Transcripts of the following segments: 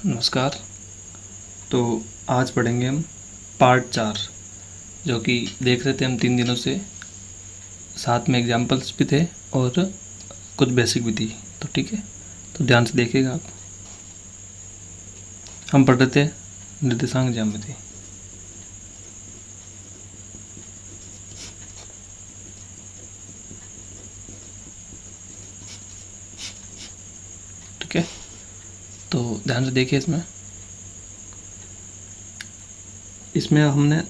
नमस्कार। तो आज पढ़ेंगे हम पार्ट 4, जो कि देख रहे थे हम 3 दिनों से। साथ में एग्जाम्पल्स भी थे और कुछ बेसिक भी थी। तो ठीक है, तो ध्यान से देखिएगा आप। हम पढ़ रहे थे निर्देशांक ज्यामिति। ठीक है, तो ध्यान से देखिए। इसमें हमने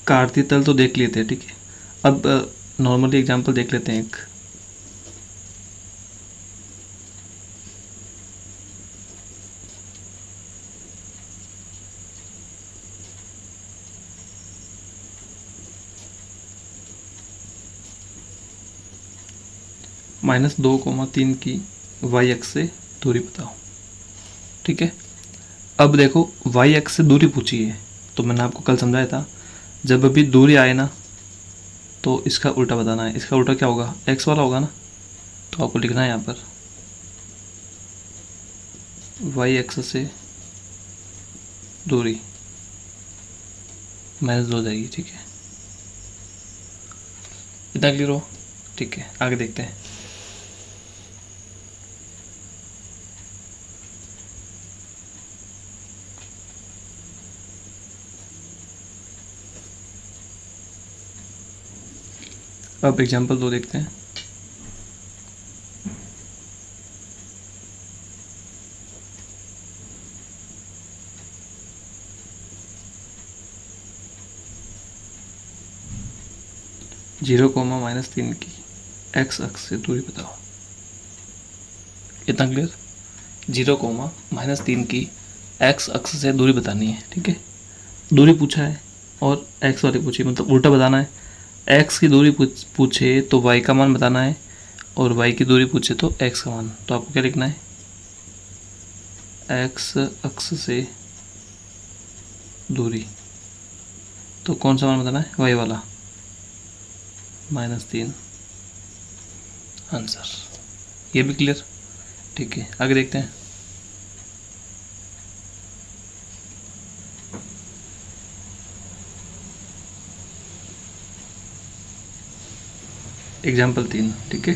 कार्तीय तल तो देख लिए थे। ठीक है, अब नॉर्मली एग्जाम्पल देख लेते हैं एक। -2,3 की वाई एक्स से दूरी बताओ। ठीक है, अब देखो वाई एक्स से दूरी पूछी है, तो मैंने आपको कल समझाया था, जब अभी दूरी आए ना तो इसका उल्टा बताना है। इसका उल्टा क्या होगा? एक्स वाला होगा ना। तो आपको लिखना है यहाँ पर वाई एक्स से दूरी -2 हो जाएगी। ठीक है, इतना क्लियर हो? ठीक है, आगे देखते हैं। अब एग्जाम्पल 2 देखते हैं। (0,-3 की एक्स अक्ष से दूरी बताओ। इतना क्लियर? 0,-3 की एक्स अक्ष से दूरी बतानी है। ठीक है, दूरी पूछा है और एक्स वाली पूछी, मतलब उल्टा बताना है। एक्स की दूरी पूछे तो वाई का मान बताना है, और वाई की दूरी पूछे तो एक्स का मान। तो आपको क्या लिखना है? एक्स अक्ष से दूरी, तो कौन सा मान बताना है? वाई वाला, -3। आंसर। ये भी क्लियर? ठीक है, आगे देखते हैं। एग्जाम्पल 3। ठीक है,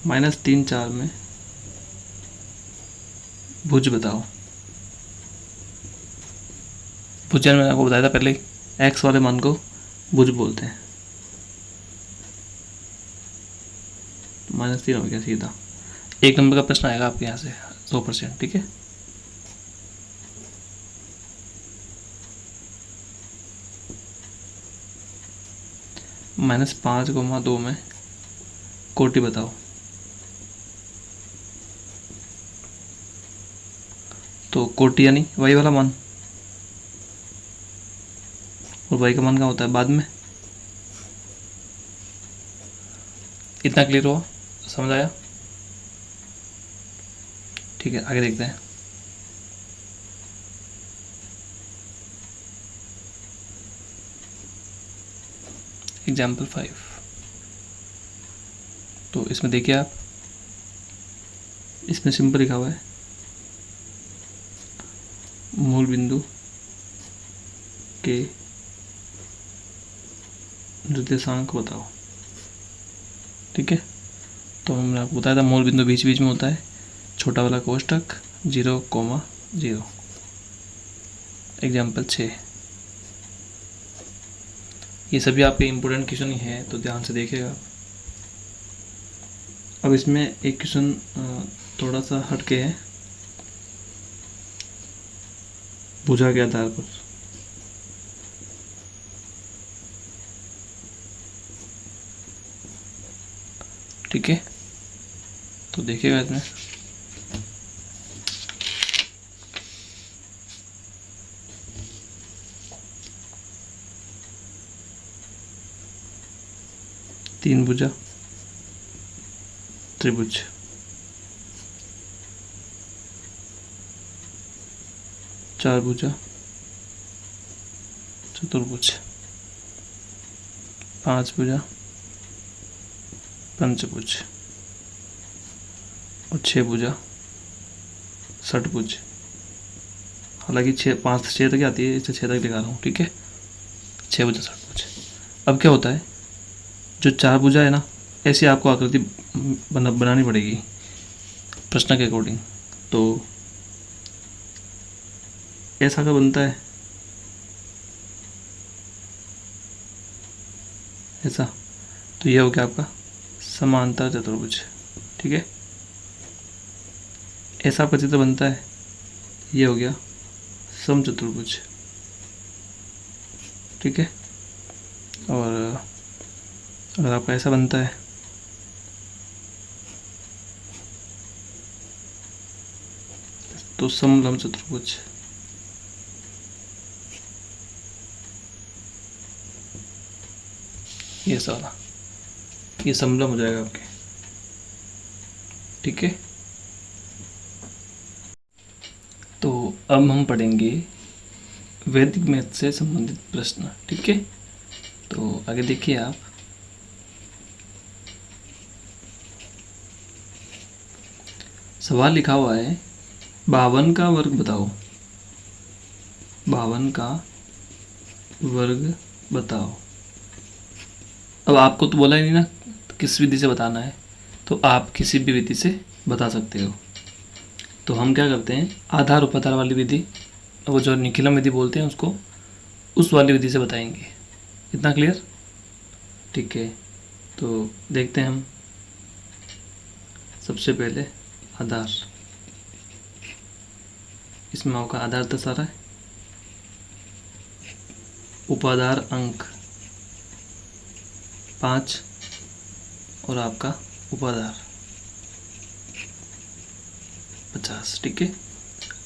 -3, 4 में भुज बताओ। भुजन मैंने आपको बताया था पहले, एक्स वाले मान को भुज बोलते हैं। -3 हो गया सीधा। 1 नंबर का प्रश्न आएगा आपके यहाँ से 100%। ठीक है, -5,2 में कोटि बताओ। तो कोटि यानी वाई वाला मान, और वाई का मान क्या होता है बाद में। इतना क्लियर हुआ? समझ आया? ठीक है, आगे देखते हैं। एग्जाम्पल 5। तो इसमें देखिए आप, इसमें सिंपल लिखा हुआ है मूल बिंदु के निर्देशांक बताओ। ठीक है, तो मैंने आपको बताया था मूल बिंदु बीच बीच में होता है, छोटा वाला कोष्टक 0,0। एग्जाम्पल 6। ये सभी आपके इम्पोर्टेंट क्वेश्चन ही हैं, तो ध्यान से देखिएगा। अब इसमें एक क्वेश्चन थोड़ा सा हटके है, भुजा के आधार पर। ठीक है, तो देखिएगा इसमें। तीन भुजा त्रिभुज, चार भुजा चतुर्भुज, पांच भुजा पंचभुज, और 6 भुजा षटभुज। हालांकि 5 से 6 तक आती है, इससे 6 तक दिखा रहा हूँ, ठीक है। 6 भुजा षटभुज। अब क्या होता है, जो 4 भुजा है ना, ऐसी आपको आकृति बनानी पड़ेगी प्रश्न के अकॉर्डिंग। तो ऐसा का बनता है ऐसा, तो यह हो गया आपका समांतर चतुर्भुज, ठीक है। ऐसा आपका चित्र बनता है, ये हो गया समचतुर्भुज, ठीक है। और अगर आपका ऐसा बनता है तो समलंब चतुर्भुज। ये सारा ये समलंब हो जाएगा आपके, ठीक है। तो अब हम पढ़ेंगे वैदिक मैथ से संबंधित प्रश्न, ठीक है। तो आगे देखिए आप, सवाल लिखा हुआ है 52 का वर्ग बताओ। 52 का वर्ग बताओ। अब आपको तो बोला ही नहीं ना किस विधि से बताना है, तो आप किसी भी विधि से बता सकते हो। तो हम क्या करते हैं, आधार उपाधार वाली विधि, वो जो निखिलम विधि बोलते हैं उसको, उस वाली विधि से बताएंगे। इतना क्लियर, ठीक है। तो देखते हैं हम, सबसे पहले आधार, इसमें आपका आधार दस आ रहा है, उपाधार अंक 5 और आपका उपाधार 50, ठीक है।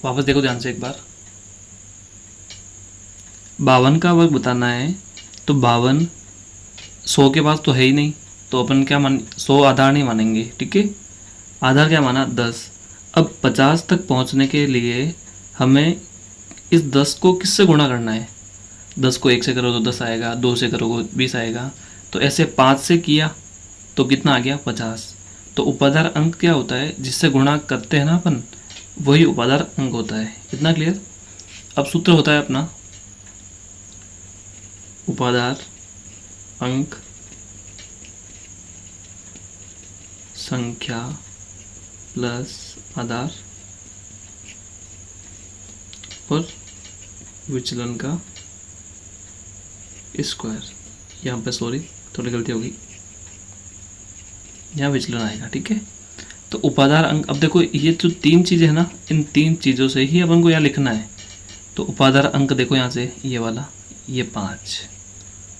वापस देखो ध्यान से एक बार, 52 का वर्ग बताना है, तो 52 100 के पास तो है ही नहीं, तो अपन क्या मान 100 आधार नहीं मानेंगे, ठीक है। आधार क्या माना 10। अब 50 तक पहुंचने के लिए हमें इस 10 को किससे गुणा करना है, 10 को 1 से करो तो 10 आएगा, 2 से करो तो 20 आएगा, तो ऐसे 5 से किया तो कितना आ गया 50। तो उपाधार अंक क्या होता है, जिससे गुणा करते हैं ना अपन, वही उपाधार अंक होता है। इतना क्लियर। अब सूत्र होता है अपना उपाधार अंक संख्या प्लस आधार और विचलन का स्क्वायर। यहाँ पे सॉरी थोड़ी गलती होगी, यहाँ विचलन आएगा, ठीक है। तो उपाधार अंक, अब देखो ये जो 3 चीज़ें हैं ना, इन 3 चीज़ों से ही अपन को यहाँ लिखना है। तो उपाधार अंक देखो यहाँ से, ये वाला, ये 5,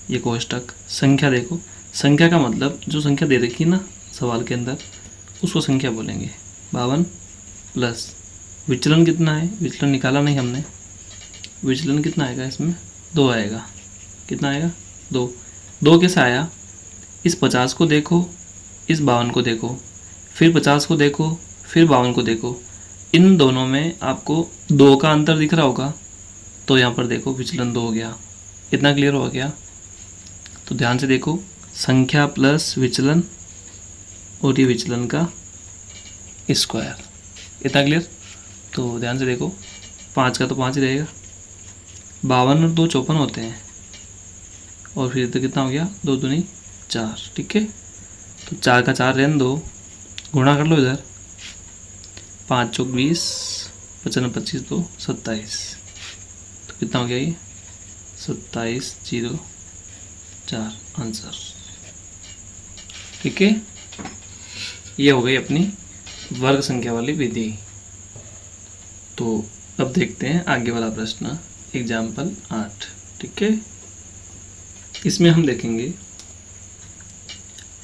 ये कोष्टक। संख्या देखो, संख्या का मतलब जो संख्या दे रखी है ना सवाल के अंदर, उसको संख्या बोलेंगे। 52 प्लस विचलन कितना है, विचलन निकाला नहीं हमने, विचलन कितना आएगा इसमें 2 आएगा। कितना आएगा 2। 2 कैसे आया, इस 50 को देखो, इस 52 को देखो, फिर 50 को देखो, फिर 52 को देखो, इन दोनों में आपको 2 का अंतर दिख रहा होगा, तो यहाँ पर देखो विचलन 2 हो गया। इतना क्लियर हो गया। तो ध्यान से देखो, संख्या प्लस विचलन और ये विचलन का स्क्वायर। इतना क्लियर। तो ध्यान से देखो, 5 का तो 5 ही रहेगा, 52 और 2 54 होते हैं, और फिर तो कितना हो गया 2 दूनी 4, ठीक है। तो 4 का 4 रहने दो, गुणा कर लो इधर, 5 चौक 20, 55 25 2 27, तो कितना हो गया ये 2704 आंसर, ठीक है। ये हो गई अपनी वर्ग संख्या वाली विधि। तो अब देखते हैं आगे वाला प्रश्न, एग्जाम्पल 8, ठीक है। इसमें हम देखेंगे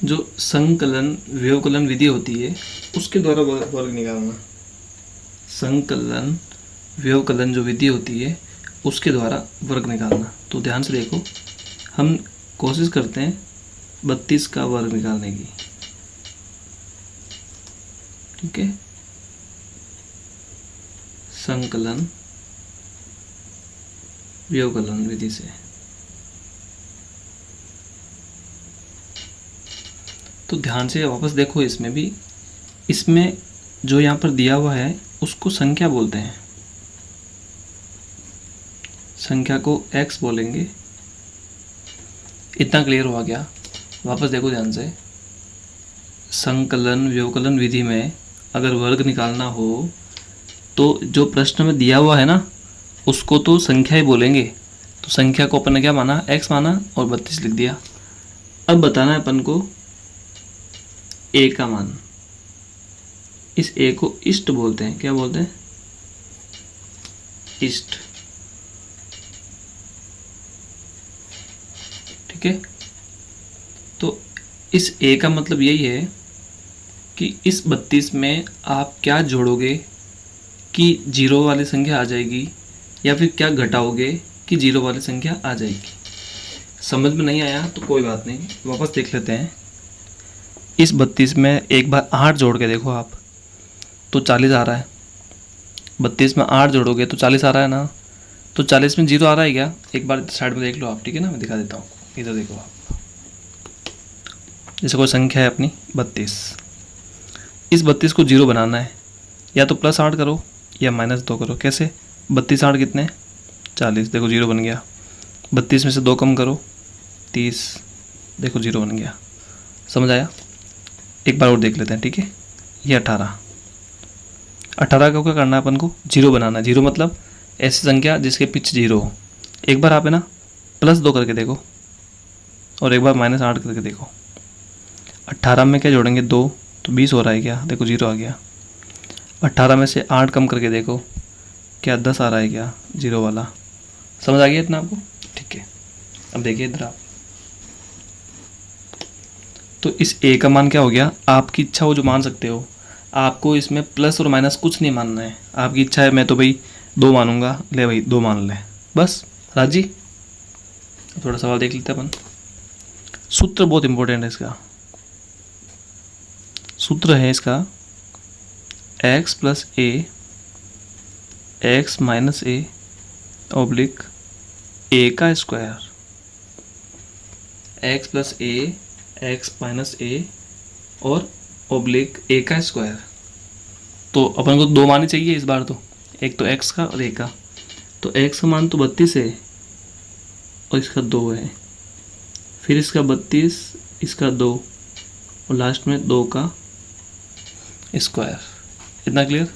जो संकलन व्यवकलन विधि होती है उसके द्वारा वर्ग निकालना। संकलन व्यवकलन जो विधि होती है उसके द्वारा वर्ग निकालना। तो ध्यान से देखो, हम कोशिश करते हैं 32 का वर्ग निकालने की, ठीक है। संकलन व्यवकलन विधि से। तो ध्यान से वापस देखो, इसमें भी, इसमें जो यहाँ पर दिया हुआ है उसको संख्या बोलते हैं, संख्या को x बोलेंगे। इतना क्लियर हुआ क्या? वापस देखो ध्यान से, संकलन व्यवकलन विधि में अगर वर्ग निकालना हो तो जो प्रश्न में दिया हुआ है ना उसको तो संख्या ही बोलेंगे। तो संख्या को अपन ने क्या माना? x माना और 32 लिख दिया। अब बताना है अपन को a का मान। इस a को इष्ट बोलते हैं। क्या बोलते हैं? इष्ट। ठीक है, तो इस a का मतलब यही है कि इस 32 में आप क्या जोड़ोगे कि जीरो वाली संख्या आ जाएगी, या फिर क्या घटाओगे कि जीरो वाली संख्या आ जाएगी। समझ में नहीं आया तो कोई बात नहीं, वापस देख लेते हैं। इस 32 में एक बार 8 जोड़ के देखो आप, तो 40 आ रहा है। 32 में 8 जोड़ोगे तो 40 आ रहा है ना। तो 40 में जीरो आ रहा है क्या? एक बार साइड में देख लो आप, ठीक है ना, मैं दिखा देता हूँ। इधर देखो आप, जैसे कोई संख्या है अपनी 32, इस 32 को जीरो बनाना है, या तो +8 करो या -2 करो। कैसे? 32 8 कितने? 40, देखो जीरो बन गया। 32 में से 2 कम करो, 30, देखो जीरो बन गया। समझ आया? एक बार और देख लेते हैं, ठीक है। ये 18 का क्या करना है अपन को? जीरो बनाना है। जीरो मतलब ऐसी संख्या जिसके पीछे जीरो हो। एक बार आप है ना +2 करके देखो और एक बार -8 करके देखो। 18 में क्या जोड़ेंगे? 2, तो 20 हो रहा है क्या? देखो जीरो आ गया। 18 में से 8 कम करके देखो, क्या 10 आ रहा है क्या? जीरो वाला। समझ आ गया इतना आपको? ठीक है, अब देखिए इधर आप, तो इस a का मान क्या हो गया? आपकी इच्छा हो जो मान सकते हो। आपको इसमें प्लस और माइनस कुछ नहीं मानना है, आपकी इच्छा है। मैं तो भाई 2 मानूंगा, ले भाई 2 मान ले, बस। राजी? थोड़ा सवाल देख लेते हैं अपन। सूत्र बहुत इंपॉर्टेंट है इसका। सूत्र है इसका x + a x - a oblique a का square. x + a x - a और ऑब्लिक a का स्क्वायर। तो अपन को 2 मान ही चाहिए इस बार तो, एक तो x का और a का। तो x का मान तो 32 है और इसका 2 है, फिर इसका 32, इसका 2 और लास्ट में 2 का स्क्वायर। इतना क्लियर?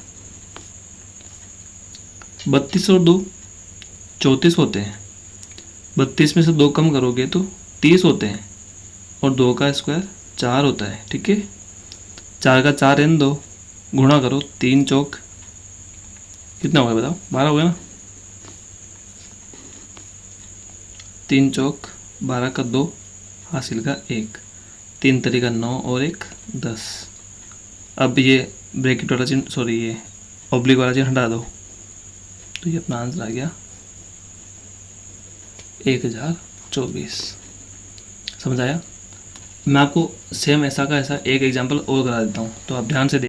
32 और 2 34 होते हैं। 32 में से 2 कम करोगे तो 30 होते हैं और 2 का स्क्वायर 4 होता है। ठीक है, 4 का 4 इन 2 गुणा करो, 3 चौक कितना हो गया बताओ? 12 हो गया ना। 3 चौक 12 का 2, हासिल का 1, 3 तरीका 9 और 1 10। अब ये ब्रैकेट वाला चिन्ह, सॉरी ये ऑब्लिक वाला चिन्ह हटा दो, तो ये अपना आंसर आ गया 1024। समझ आया? मैं आपको सेम ऐसा का ऐसा एक एग्जांपल और करा देता हूँ, तो आप ध्यान से